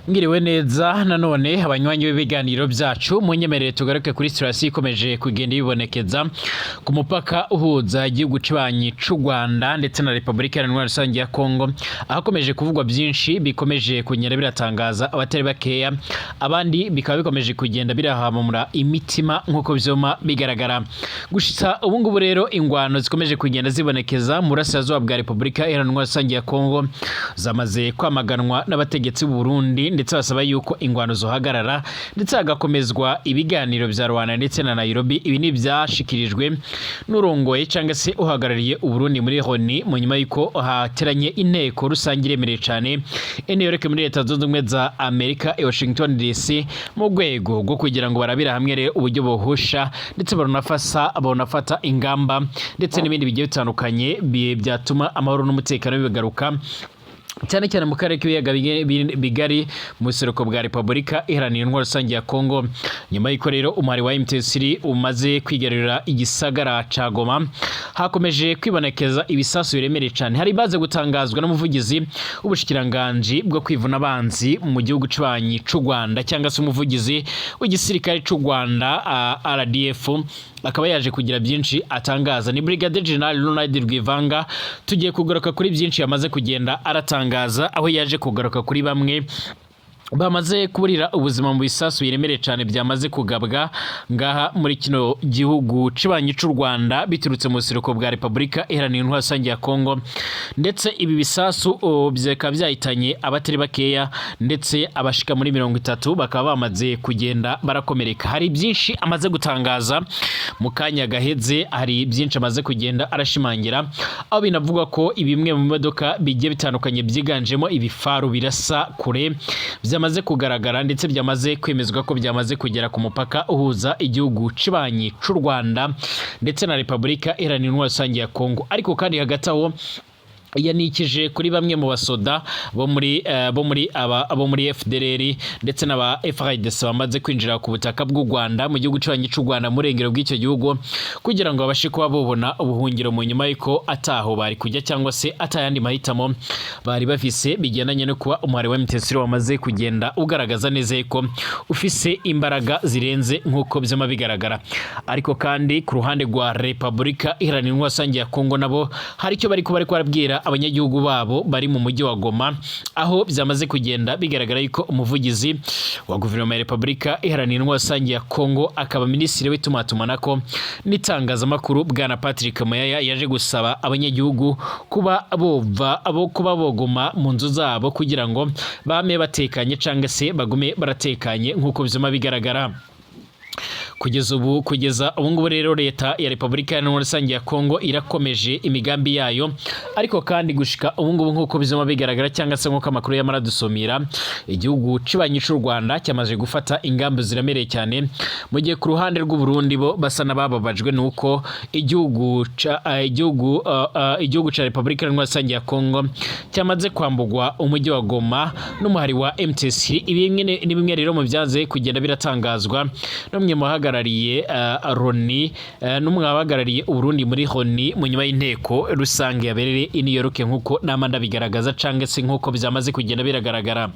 Ngiriwe neza nanone abanywanyi b'ibiganiro byacu munyemerere tugaruke kuri situation ikomeje kugenda ibonekeza ku mupaka uhuza igihugu cibanyi c'u Rwanda ndetse na Republika Iharanira Rusange ya Kongo, ahakomeje kuvugwa byinshi bikomeje kunyera biratangaza abatari bakeya, abandi bikaba bikomeje kugenda birahamura imitima nkuko byoma bigaragara. Gushitsa ubu ngubu rero ingwano zikomeje kugenda zibonekeza mu burasirazuba bwa Republika Iharanira Rusange ya Kongo zamaze kwamaganwa n'abategetsi b'u Burundi, ndetse basaba yuko ingwano zohagarara ndetse hagakomezwa ibiganiro bya Rwanda ndetse na Nairobi. Ibi ni byashikirijwe n'urongoye cyangwa se uhagarariye u Burundi muri Honi mu nyuma yuko hateranye inteko rusange iremereye cyane New muri Leta Zunze Ubumwe za Amerika i Washington DC mu rwego rwo kugira ngo barabira hamwe rero uburyo bohusha ndetse banafata ingamba ndetse n'ibindi bigiye bitandukanye byatuma amahoro n'umutekano bigaruka cyane cyane mu karere k'ibiyaga bigari mu buseruko bwa Republika Iharanira Rusange ya Kongo. Nyuma y'iko rero umwari wa M23 umaze kwigarurira igisagara ca Goma, hakomeje kwibonekeza ibisasu biremereye cyane. Hari baze gutangazwa n'umuvugizi w'ubushikiranganje bwo kwivuna abanzi mu gihugu cibanyi c'u Rwanda cyangwa se umuvugizi w'igisirikare c'u Rwanda RDF, akaba yaje kugira byinshi atangaza. Ni Brigadier General Ronald Rwivanga. Tugiye kugaruka kuri byinshi yamaze kugenda aratangaza, aho yaje kugaruka kuri bamwe bamaze kuburira ubuzima mu bisasu biremereye cyane byamaze kugabwa ngaha muri kino gihugu cibanyi c'u Rwanda biturutse mu buseruko bwa Republika Iharanira Rusange ya Kongo, ndetse ibi bisasu byeka byahitanye abatari bakeya ndetse abashika muri 30 bakaba bamaze kugenda barakomereka. Hari byinshi amaze gutangaza mu kanya gaheze, hari byinshi amaze kugenda arashimangira, aho binavuga ko ibimwe mu modoka bigiye bitandukanye byiganjemo ibifaru birasa kure byamaze kugaragara ndetse byamaze kwemezwa ko byamaze kugera ku mupaka uhuza igihugu cibanyi c'u Rwanda ndetse na Republika Iharanira Rusange ya Kongo. Ariko kandi hagati aho yanikije kuri bamwe mu basoda bo muri FDLR ndetse n'aba FARDC bamaze kwinjira ku butaka bw'u Rwanda mu gihugu cibanyi c'u Rwanda mu rengero bw'icyo gihugu, kugira ngo babashe kuba bobona ubuhungiro mu nyuma y'iko ataho bari kujya cyangwa se atayandi mahitamo bari bafise, bigendanye no kuba umwari wa M23 wamaze kugenda ugaragaza neza ko ufise imbaraga zirenze nkuko byama bigaragara. Ariko kandi ku ruhande rwa Republika Iharanira Rusange ya Kongo nabo hari icyo bari barabwira abanyagihugu babo bari mu mujyi wa Goma, aho byamaze kugenda bigaragara yuko umuvugizi wa guverinoma ya Republika Iharanira Rusange ya Kongo akaba minisitiri w'itumatumanako n'itangazamakuru bwana Patrick Muyaya yaje gusaba abanyagihugu kuba bogoma mu nzu zabo kugira ngo bame batekanye cyangwa se bagume baratekanye nkuko bizuma bigaragara. Kugeza ubu ngubu rero leta ya Republika Iharanira Rusange ya Kongo irakomeje imigambi yayo, ariko kandi gushika ubu ngubu nkuko bizoma bigaragara cyangwa se nkuko amakuru y'amaradusomira, igihugu cibanyi c'u Rwanda cyamaze gufata ingamba ziramereye cyane, mu gihe ku ruhande rw'u Burundi bo basa nabababajwe nuko igihugu ca Republika Iharanira Rusange ya Kongo cyamaze kwambugwa umujyi wa Goma n'umuhari wa M23. Ni bimwe rero mu byaze kugenda biratangazwa no muhagarariye Roni n'umwabagarariye Uburundi muri Honi mu nyuma y'inteko rusange yabereye i New York nkuko namanda bigaragaza cyangwa se nkuko byamaze kugenda biragaragara.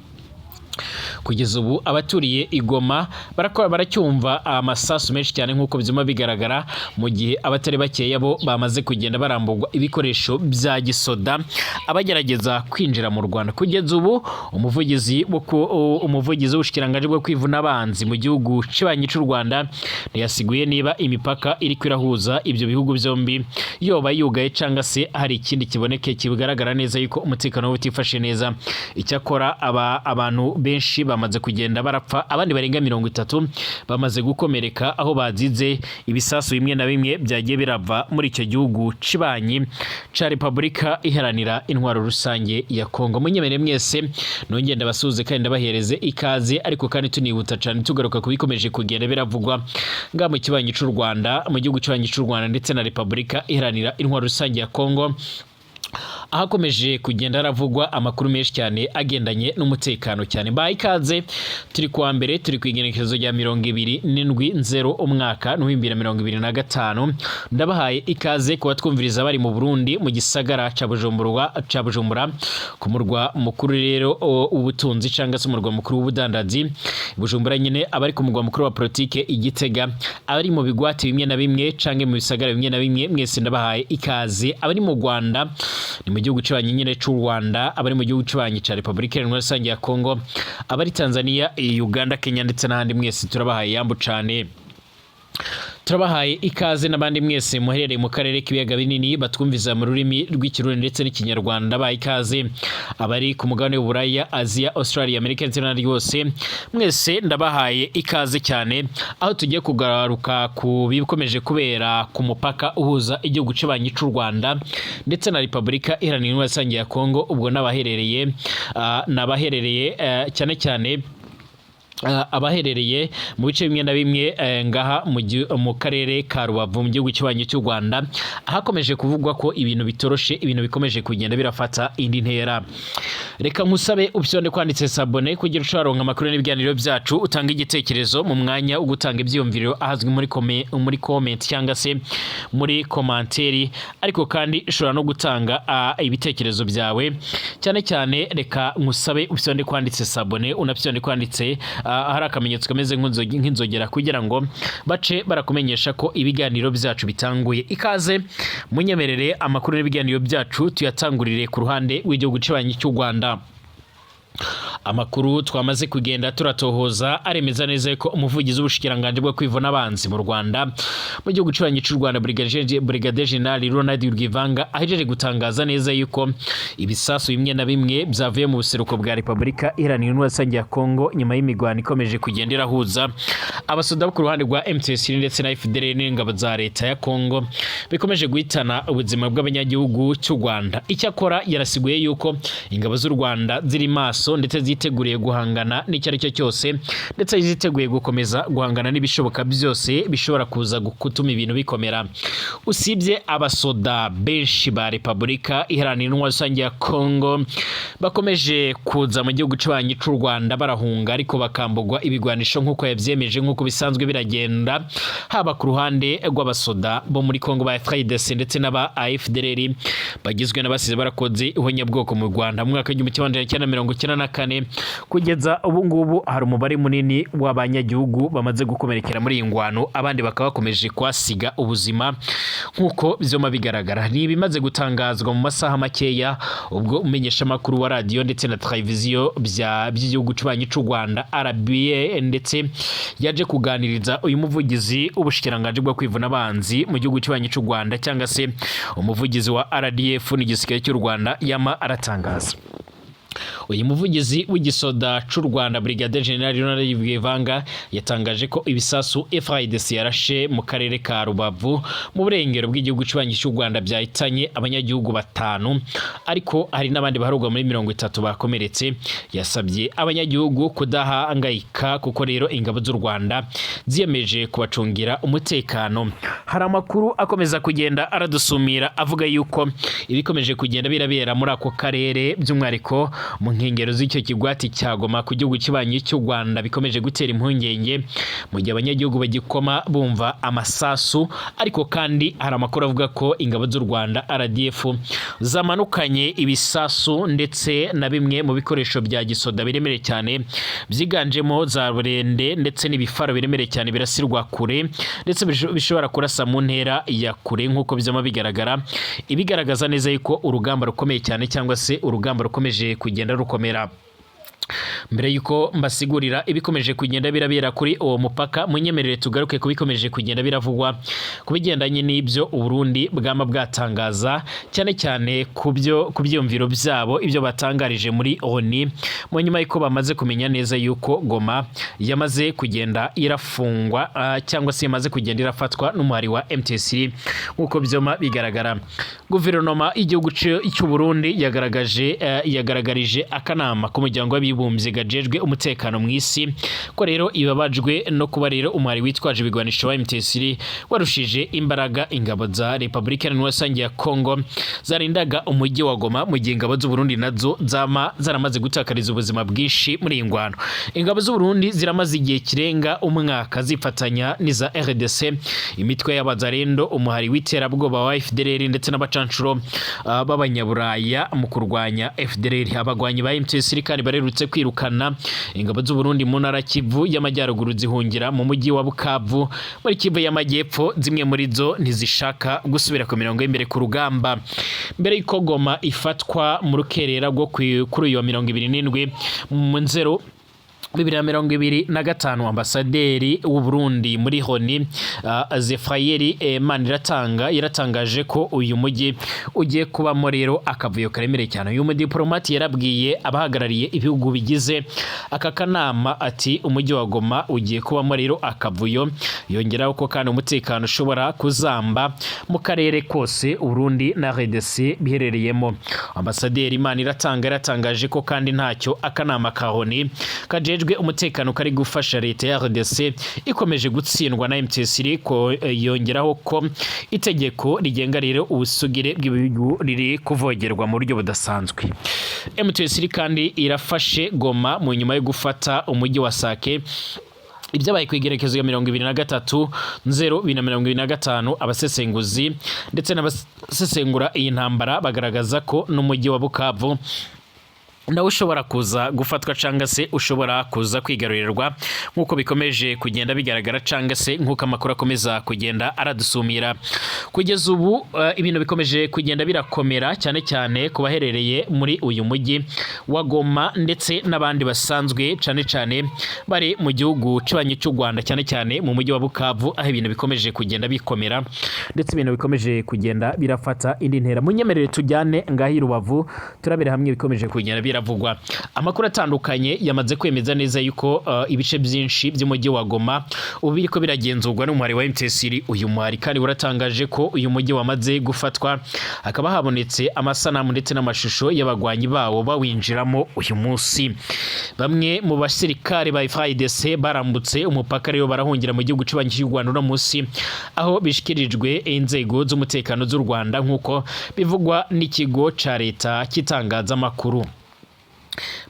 Kugeza ubu abaturiye igoma baracyumva amasasu menshi cyane nkuko bizuma bigaragara, mu gihe abatari bakeya bo bamaze kugenda barambugwa ibikoresho bya gisoda abagerageza kwinjira mu Rwanda. Kugeza ubu umuvugizi w'ubushikiranganje bwo kwivuna abanzi mu gihugu cibanyi c'u Rwanda ntiyasiguye niba imipaka iri kwirahuza ibyo bihugu byombi yoba yugaye cyangwa se hari ikindi kiboneke kibigaragara neza yuko umutekano utifashe neza. Icyakora abantu benshi bamaze kugenda barapfa, abandi barenga 30 bamaze gukomereka aho bazize ibisasu bimwe na bimwe byagiye birava muri icyo gihugu cibanyi ca Republika Iharanira Rusange ya Kongo. Munyemere mwese nongenda basuze kandi ndabahereze ikaze, ariko kandi tunihuta cyane tugaruka kubikomeje kugenda biravugwa nga mu kibanyi c'u Rwanda, mu gihugu cibanyi c'u Rwanda ndetse na Republika Iharanira Rusange ya Kongo, ahakomeje kugenda haravugwa amakuru menshi cyane agendanye n'umutekano cyane. Baye ikaze, turi kuwa mbere, turi ku igenekerezo rya 27/0 umwaka 2025. Ndabahaye ikaze kuba twumviriza bari mu Burundi mu gisagara ca Bujumbura ku murwa mukuru rero ubutunzi cyangwa se umurwa mukuru w'ubudandazi Bujumbura nyine, abari ku murwa mukuru wa politike Igitega, abari mu bigwati bimwe na bimwe canke mu bisagara bimwe na bimwe, mwese ndabahaye ikaze. Abari mu Rwanda, ni mu gihugu cy'abanyi nyine cy'u Rwanda, abari mu gihugu cy'abanyi ca Republika Iharanira ya Kongo, abari Tanzania, Uganda, Kenya ndetse n'ahandi, mwese turabahaye yambu cane. Turabahaye ikaze n'abandi mwese muherereye mu karere k'ibiyaga binini batwumviza mu rurimi rw'ikirundi ndetse n'ikinyarwanda. Baye ikaze abari ku mugabane w'Uburaya, Asia, Australia, Amerika ndetse n'ahandi hose, mwese ndabahaye ikaze cyane, aho tugiye kugaruka ku bikomeje kubera ku mupaka uhuza igihugu cy'abanyi cy'u Rwanda ndetse na Republika Iharanira ya Kongo. Ubwo n'abaherereye cyane cyane abaherereye mu bice bimwe na bimwe ngaha mu karere ka Rubavu mu gihugu cy'abanyi cy'u Rwanda, ahakomeje kuvugwa ko ibintu bitoroshe, ibintu bikomeje kugenda birafata indi ntera. Reka nkusabe upyonde kwanditse sabone kugira usharonka amakuru n'ibiganiro byacu, utanga igitekerezo mu mwanya wo gutanga ibyiyumviro ahazwi muri comment cyangwa se muri commentaire, ariko kandi ushobora no gutanga ibitekerezo byawe cyane cyane. Reka nkusabe upyonde kwanditse sabone, unapyonde kwanditse hari akamenyetso kameze nk'inzogera kugira ngo bace barakumenyesha ko ibiganiro byacu bitanguye. Ikaze munyemerere amakuru n'ibiganiro byacu tuyatangurire ku ruhande w'igihugu cy'abanyi cy'u Rwanda. Amakuru twamaze kugenda turatohoza aremeza neza ko umuvugizi w'ubushikiranganje bwo kwivuna abanzi mu Rwanda mu gihugu cy'abanyi cy'u Rwanda Brigadier General Ronald Rwivanga ahejeje gutangaza neza yuko ibisasu bimwe na bimwe byavuye mu buseruko bwa Republika Iharanira ya Kongo nyuma y'imigwano ikomeje kugenda irahuza abasoda ku ruhande rwa M23 ndetse na FDLR n'ingabo za leta ya Kongo, bikomeje guhitana ubuzima bw'abanyagihugu cy'u Rwanda. Icyakora yarasiguye yuko ingabo z'u Rwanda ziri maso ndetse ziteguriye guhangana n'icyari cyo cyose, ndetse ziteguye gukomeza guhangana n'ibishoboka byose bishobora kuza gutuma ibintu bikomera. Usibye abasoda benshi ba Republika Iharanira ya Kongo bakomeje kuza mu gihugu cy'abanyi cy'u Rwanda barahunga, ariko bakambugwa ibigwanisho nk'uko yabyemeje, nk'uko bisanzwe biragenda, haba ku ruhande rw'abasoda bo muri Kongo ba FARDC ndetse n'aba AFDLR bagizwe n'abasize barakoze ihonyabwoko mu Rwanda mu mwaka w'1994. Kugeza ubu ngubu hari umubare munini w'abanyagihugu bamaze gukomerekera muri iyi ngwano, abandi bakaba bakomeje kwasiga ubuzima nk'uko byoma bigaragara. Ni ibimaze gutangazwa mu masaha makeya ubwo umenyesha makuru wa radio ndetse na televiziyo by'igihugu cy'abanyi cy'u Rwanda RBA ndetse yaje kuganiriza uyu muvugizi w'ubushikiranganje bwo kwivuna abanzi mu gihugu cy'abanyi cy'u Rwanda cyangwa se umuvugizi wa RDF n'igisirikare cy'u Rwanda yama aratangaza. Uyu muvugizi w'igisoda cy'u Rwanda Brigadier General Ronald Rwivanga yatangaje ko ibisasu FARDC yarashe mu karere ka Rubavu mu burengero bw'igihugu cy'abanyi cy'u Rwanda byahitanye abanyagihugu 5, ariko hari n'abandi baharugwa muri 30 bakomeretse. Yasabye abanyagihugu kudahangayika kuko rero ingabo z'u Rwanda ziyemeje kubacungira umutekano. Hari amakuru akomeza kugenda aradusumira avuga yuko ibikomeje kugenda birabera muri ako karere, by'umwariko mu nkengero z'icyo kigwati cya Goma ku gihugu cy'abanyi cy'u Rwanda, bikomeje gutera impungenge mu gihe abanyagihugu bagikoma bumva amasasu. Ariko kandi hari amakuru avuga ko ingabo z'u Rwanda RDF zamanukanye ibisasu ndetse na bimwe mu bikoresho bya gisoda biremereye cyane, byiganjemo za burende ndetse n'ibifaro biremereye cyane birasirwa kure ndetse bishobora kurasa mu ntera ya kure, nk'uko byama bigaragara, ibigaragaza neza yuko urugamba rukomeye cyane cyangwa se urugamba rukomeje kugenda rukomera. Mbere yuko mbasigurira ibikomeje kugenda birabera kuri uwo mupaka, munyemerere tugaruke kubikomeje kugenda biravugwa kubigendanye n'ibyo Uburundi bwama bwatangaza, cyane cyane kubyumviro byabo ibyo batangarije muri ONU mu nyuma y'uko bamaze kumenya neza yuko Goma yamaze kugenda irafungwa cyangwa se yamaze kugenda irafatwa n'umuhari wa M23 nk'uko byoma bigaragara. Guverinoma y'igihugu cy'u Burundi yagaragarije akanama k'umuryango w'abibumbye y'abibumbye gajejwe umutekano mu isi ko rero ibabajwe no kuba rero umuhari witwaje ibigwanisho wa M23 warushije imbaraga ingabo za Republika Iharanira ya Kongo zarindaga umujyi wa Goma mu gihe ingabo z'u Burundi nazo zaramaze gutakariza ubuzima bwinshi muri iyi ngwano. Ingabo z'u Burundi ziramaze igihe kirenga umwaka zifatanya niza RDC, imitwe y'abazarendo, umuhari w'iterabwoba wa FDLR ndetse n'abacancuro b'abanyaburaya mu kurwanya FDLR. Abagwanyi ba M23 kandi barerutse kwirukana ingabo z'u Burundi mu ntara Kivu y'amajyaruguru zihungira mu mujyi wa Bukavu muri Kivu y'amajyepfo. Zimwe muri zo ntizishaka gusubira ku mirongo y'imbere ku rugamba. Mbere y'uko Goma ifatwa mu rukerera rwo kuri uyu wa 27 mu nzero 2025, ambasaderi w'u Burundi muri Honi Zefayeri Maniratanga yaratangaje ko uyu mujyi ugiye kubamo rero akavuyo karemereye cyane. Uyu mudiplomati yarabwiye abahagarariye ibihugu bigize aka kanama ati umujyi wa Goma ugiye kubamo rero akavuyo, yongeraho ko kandi umutekano ushobora kuzamba mu karere kose Burundi na RDC biherereyemo. Ambasaderi Maniratanga yaratangaje ko kandi ntacyo akanama ka Honi kajeje umutekano kari gufasha leta ya RDC ikomeje gutsindwa na M23, ko yongeraho ko itegeko rigenga rero ubusugire bw'ibihugu riri kuvogerwa mu buryo budasanzwe. M23 kandi irafashe Goma mu nyuma yo gufata umujyi wa Sake. Ibyabaye ku igerekezo ya 23/0/2025, abasesenguzi ndetse n'abasesengura iyi ntambara bagaragaza ko n'umujyi wa Bukavu nawe ushobora kuza gufatwa canga se ushobora kuza kwigarurirwa nkuko bikomeje kugenda bigaragara canga se nkuko amakuru akomeza kugenda aradusumira. Kugeza ubu ibintu bikomeje kugenda birakomera cyane cyane ku baherereye muri uyu mujyi wa Goma ndetse n'abandi basanzwe cyane bari mu gihugu cy'abanye cy'u Rwanda, cyane mu mujyi wa Bukavu aho ibintu bikomeje kugenda bikomera ndetse ibintu bikomeje kugenda birafata indi ntera. Munyemerere tujyane ngahi Rubavu turabere hamwe bikomeje kugenda biravugwa. Amakuru atandukanye yamaze kwemeza neza yuko ibice byinshi by'umujyi wa Goma ubu biriko biragenzurwa n'umuhari wa M23. Uyu muhari kandi uratangaje ko uyu mujyi wamaze gufatwa, hakaba habonetse amasanamu ndetse n'amashusho y'abagwanyi bawo bawinjiramo uyu munsi. Bamwe mu basirikare ba FARDC barambutse umupaka rero barahungira mu gihugu cy'u Rwanda no munsi, aho bishikirijwe inzego z'umutekano z'u Rwanda nkuko bivugwa n'ikigo ca leta kitangaza amakuru.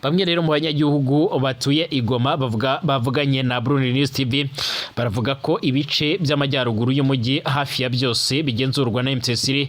Bamwe rero mu banyagihugu batuye Igoma bavuganye na Burundi News TV baravuga ko ibice by'amajyaruguru y'umujyi hafi ya byose bigenzurwa na M23.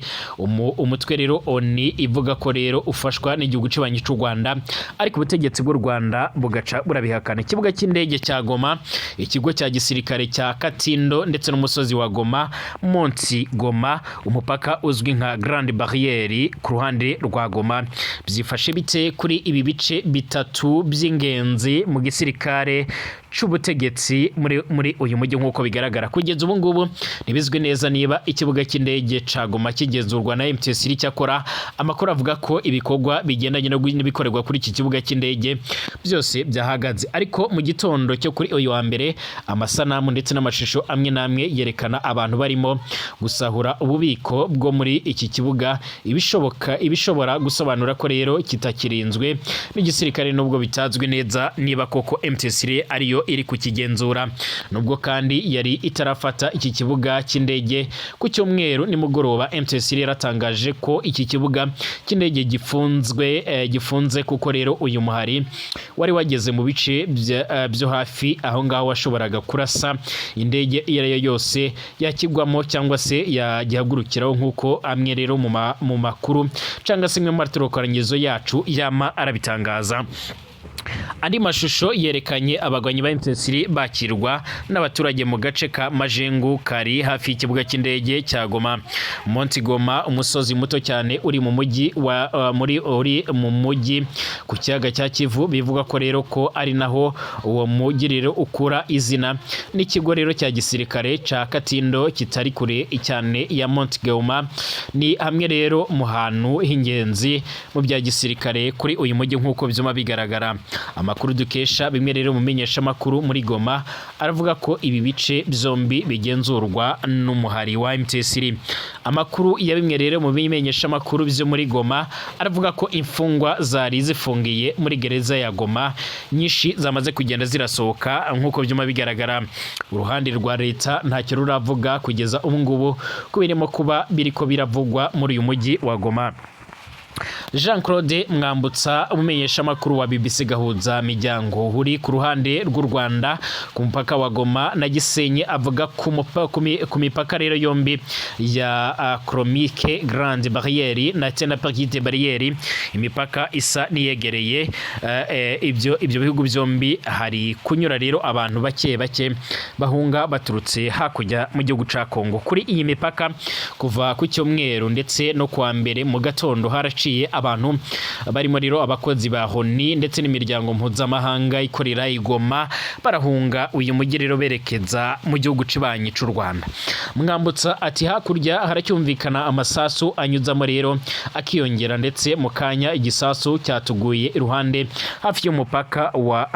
Umutwe rero ONI ivuga ko rero ufashwa n'igihugu cy'abanye cy'u Rwanda, ariko ubutegetsi bw'u Rwanda bugaca burabihakana. Ikibuga cy'indege cya Goma, ikigo cya gisirikare cya Katindo ndetse n'umusozi wa Goma, Monti Goma, umupaka uzwi nka Grande Barriere ku ruhande rwa Goma, byifashe bite kuri ibi bice bitatu by'ingenzi mu gisirikare c'ubutegetsi muri uyu mujyi nkuko bigaragara. Kugeza ubu ngubu ntibizwi neza niba ikibuga cy'indege ca Goma kigenzurwa na M23. Cyakora amakuru avuga ko ibikorwa bigendanye n'ibikorerwa kuri iki kibuga cy'indege byose byahagaze, ariko mu gitondo cyo kuri uyu wa mbere amasanamu ndetse n'amashusho amwe namwe yerekana abantu barimo gusahura ububiko bwo muri iki kibuga, ibishobora gusobanura ko rero kitakirinzwe n'igisirikare nubwo bitazwi neza niba koko M23 ariyo iri kukigenzura. Nubwo kandi yari itarafata iki kibuga cy'indege ku cyumweru nimugoroba, M23 yaratangaje ko iki kibuga cy'indege gifunze kuko rero uyu muhari wari wageze mu bice byo hafi aho ngaho washoboraga kurasa indege iyo ari yo yose yakigwamo cyangwa se yagihagurukiraho nkuko amwe rero mu makuru cyangwa se mu martorokoranyizo yacu yama arabitangaza. Andi mashusho yerekanye abagwanyi ba M23 bakirwa n'abaturage mu gace ka Majengu kari hafi y'ikibuga cy'indege cya Goma. Monti Goma, umusozi muto cyane uri mu mujyi mu mujyi ku kiyaga cya Kivu, bivuga ko rero ko ari naho uwo mujyi rero ukura izina. N'ikigo rero cya gisirikare ca Katindo kitari kure cyane ya Monti Goma, ni hamwe rero mu hantu h'ingenzi mu bya gisirikare kuri uyu mujyi nkuko byuma bigaragara. Amakuru dukesha bimwe rero mu menyeshamakuru muri Goma aravuga ko ibi bice byombi bigenzurwa n'umuhari wa M23. Amakuru ya bimwe rero mu bimenyeshamakuru byo muri Goma aravuga ko imfungwa zari zifungiye muri gereza ya Goma nyinshi zamaze kugenda zirasohoka nk'uko byuma bigaragara. Uruhande rwa leta ntacyo ruravuga kugeza ubu ngubu kubirimo kuba biriko biravugwa muri uyu mujyi wa Goma. Jean Claude Mwambutsa umumenyeshamakuru wa BBC Gahuza Miryango uri ku ruhande rw'u Rwanda ku mupaka wa Goma na Gisenyi avuga ku mipaka rero yombi ya Chronique Grande Barrière na Tena Petite Barrière imipaka isa niyegereye ibyo bihugu byombi hari kunyura rero abantu bake bahunga baturutse hakujya mu gihugu ca Kongo. Kuri iyi mipaka kuva ku cyumweru ndetse no kwa mbere mu gatondo haraciye abantu barimo rero abakozi ba Honi ndetse n'imiryango mpuzamahanga ikorera igoma barahunga uyu mujyi rero berekeza mu gihugu cibanyi c'u Rwanda. Mwambutsa ati hakurya haracyumvikana amasasu anyuzamo rero akiyongera ndetse mu kanya igisasu cyatuguye iruhande hafi y'umupaka wa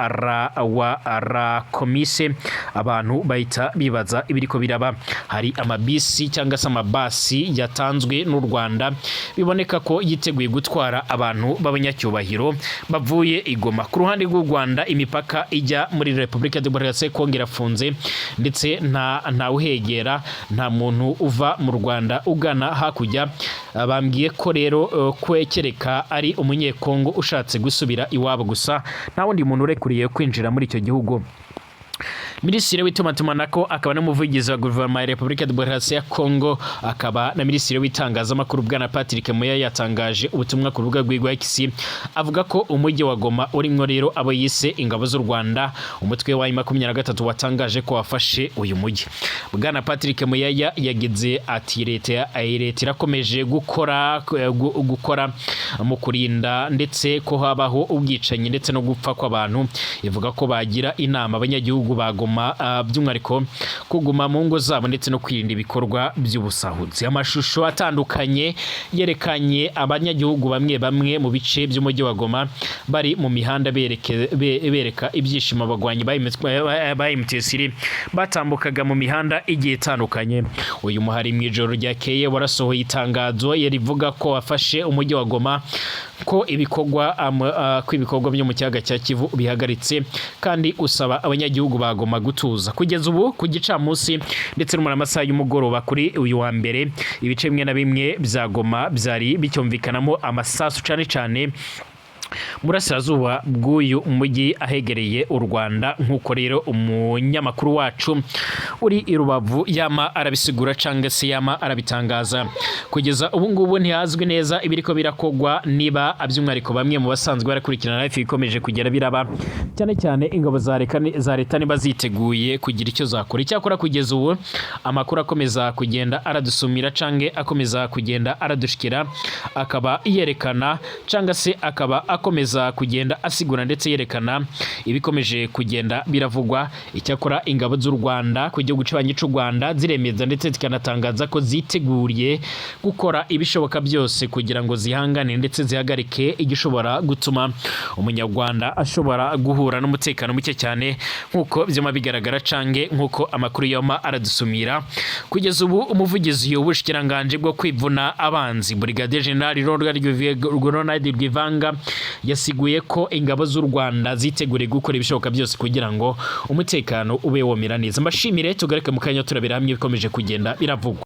Komise abantu bahita bibaza ibiriko biraba. Hari amabisi cyangwa se amabasi yatanzwe n'u Rwanda biboneka ko yiteguye gutwara abantu b'abanyacyubahiro bavuye igoma. Ku ruhande rw'u Rwanda imipaka ijya muri Republika Demokarasi ya Kongo irafunze ndetse nta uhegera nta muntu uva mu Rwanda ugana hakujya. Bambwiye ko rero kwekereka ari umunyekongo ushatse gusubira iwabo gusa nta wundi muntu urekuriye kwinjira muri icyo gihugu. Minisitiri w'itumatumanako akaba n'umuvugizi wa guverinoma ya Republika Demokarasi ya Kongo akaba na minisitiri w'itangazamakuru bwana Patrick Moya yatangaje ubutumwa ku rubuga rwa X avuga ko umujyi wa Goma urimwo rero abo yise ingabo z'u Rwanda umutwe wa 23 watangaje ko wafashe uyu mujyi. Bwana Patrick Moya yagize ati leta irakomeje gukora mu kurinda ndetse ko habaho ubwicanyi ndetse no gupfa kw'abantu. Ivuga ko bagira inama abanyagihugu bagoma by'umwariko kuguma mu ngo zabo ndetse no kwirinda ibikorwa by'ubusahuzi. Amashusho atandukanye yerekanye abanyagihugu bamwe mu bice by'umujyi wa Goma bari mu mihanda bereka ibyishimo abagwanyi ba M23 batambukaga mu mihanda igiye itandukanye. Uyu muhari mu ijoro ryakeye warasohoye itangazo yarivuga ko wafashe umujyi wa Goma ko ibikorwa byo mu kiyaga cya Kivu bihagaritse kandi usaba abanyagihugu bagoma gutuza. Kugeza ubu ku gicamunsi ndetse no mu masaha y'umugoroba kuri uyu wa mbere ibice bimwe na bimwe bya Goma byari bicyumvikanamo amasasu cyane burasirazuba bw'uyu mujyi ahegereye u Rwanda nk'uko rero umunyamakuru wacu uri i Rubavu yama arabisigura cyangwa se yama arabitangaza. Kugeza ubu ngubu ntihazwi neza ibiriko birakogwa niba aby'umwariko bamwe mu basanzwe barakurikirana life ikomeje kugera biraba cyane ingabo za leta niba ziteguye kugira icyo zakora. Icyakora kugeza ubu amakuru akomeza kugenda aradusumira canke akomeza kugenda aradushikira akaba yerekana cyangwa se akaba akomeza kugenda asigura ndetse yerekana ibikomeje kugenda biravugwa. Icyakora ingabo z'u Rwanda ku gihugu cy'u Rwanda ziremeza ndetse zikanatangaza ko ziteguriye gukora ibishoboka byose kugira ngo zihangane ndetse zihagarike igishobora gutuma umunyarwanda ashobora guhura n'umutekano muke cyane nk'uko byuma bigaragara cange nk'uko amakuru yoma aradusumira. Kugeza ubu umuvugizi w'ubushikiranganje bwo kwivuna abanzi Brigadier General Ronald Rwivanga yasiguye ko ingabo z'u Rwanda ziteguriye gukora ibishoboka byose kugira ngo umutekano ube womera neza. Mbashimire tugareke mu kanya turabira hamwe bikomeje kugenda biravugwa.